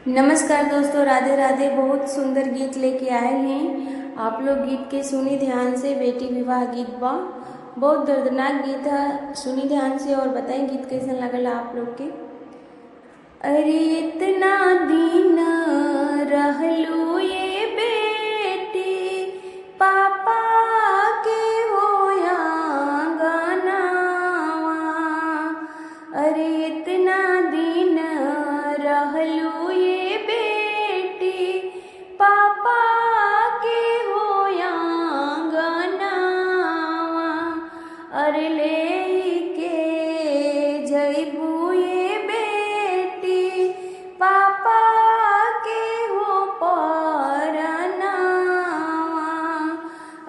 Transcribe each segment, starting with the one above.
नमस्कार दोस्तों, राधे राधे। बहुत सुंदर गीत लेके आए हैं आप लोग। गीत के सुनी ध्यान से। बेटी विवाह गीत बा, बहुत दर्दनाक गीत है। सुनी ध्यान से और बताएं गीत कैसे लगल आप लोग के। अरे इतना दिन रहलू ये बेटी पापा के होया गानावा। अरे इतना दिन रहलू ये बेटी पापा के होया गानावा। अरे लेके जइबू ये बेटी पापा के हो परनावा।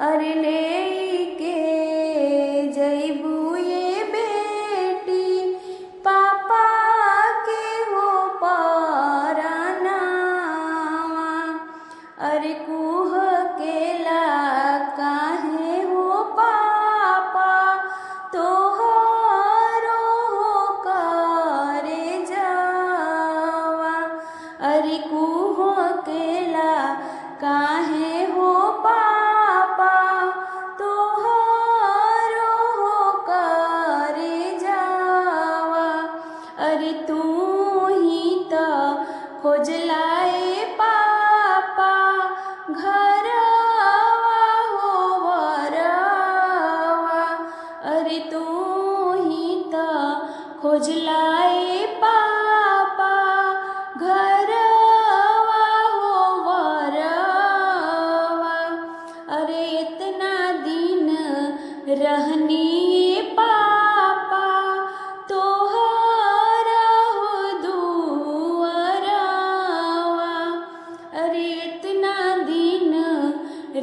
अरे लेके जइबू ये बेटी पापा के हो परनावा। अरे कुह केला काहे हो पापा तोहरो हो करे जावा। अरे कुह केला काहे हो पापा तोहरो हो करे जावा। अरे तू ही तो खोजलाए पापा घरवा हो वरवा। अरे तू ही तो खोजलाए पापा घरवा हो वरवा। अरे इतना दिन रहनी पापा तोहरा हो दुअरवा। अरे इतना दिन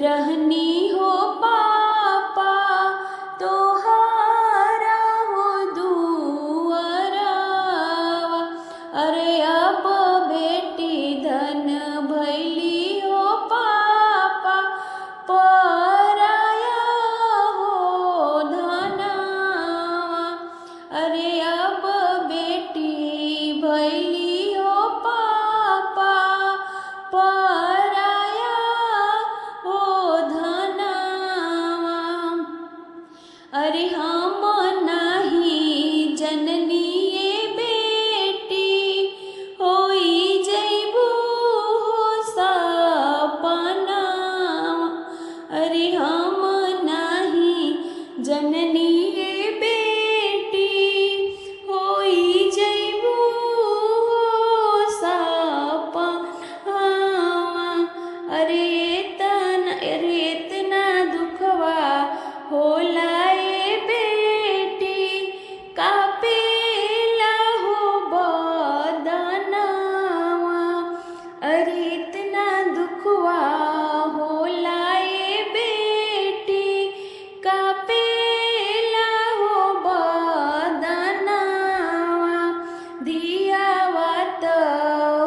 रहनी हो पापा तोहरा हो दुअरवा। अरे अब बेटी धन भैली हो पापा पराया हो धनवा। अरे अब बेटी भैली हो पापा पराया हो धनवा। अरे हम नाही जननी ये बेटी होई जइबू हो सपनावा। अरे हम नाही जननी ये बेटी होई जइबू हो सपनावा। अरे इतना दुखवा होला ये बेटी कापेला हो बदनावा। अरे इतना दुखवा होला ये बेटी कापेला हो बदनावा। दियावत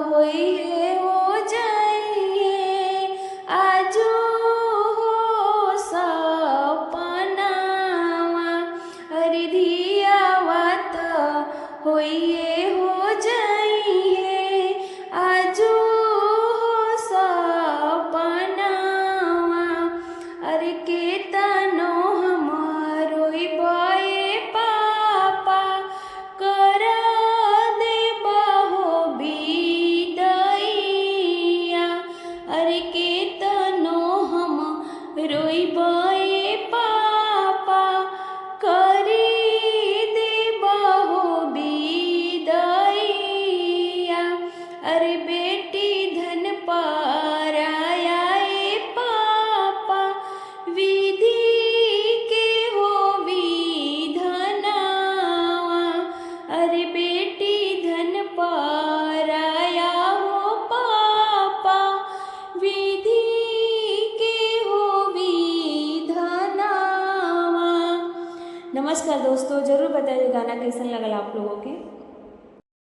होइए हो जाइए आजो हो सपनावा। अरे दियावत होइए हो जाइए आजो हो सपनावा। अरे केतनो हम रोइबे पापा कर देबा हो बिदैया। अरे केतनो हम रोइबे पापा करी देबा हो बिदैया। अरे बेटी धन पराया ए पापा विधि के हो विधनावा। अरे बेटी धन पराया हो पापा विधि के हो विधनावा। नमस्कार दोस्तों, जरूर बताइए गाना कैसा लगल आप लोगों के।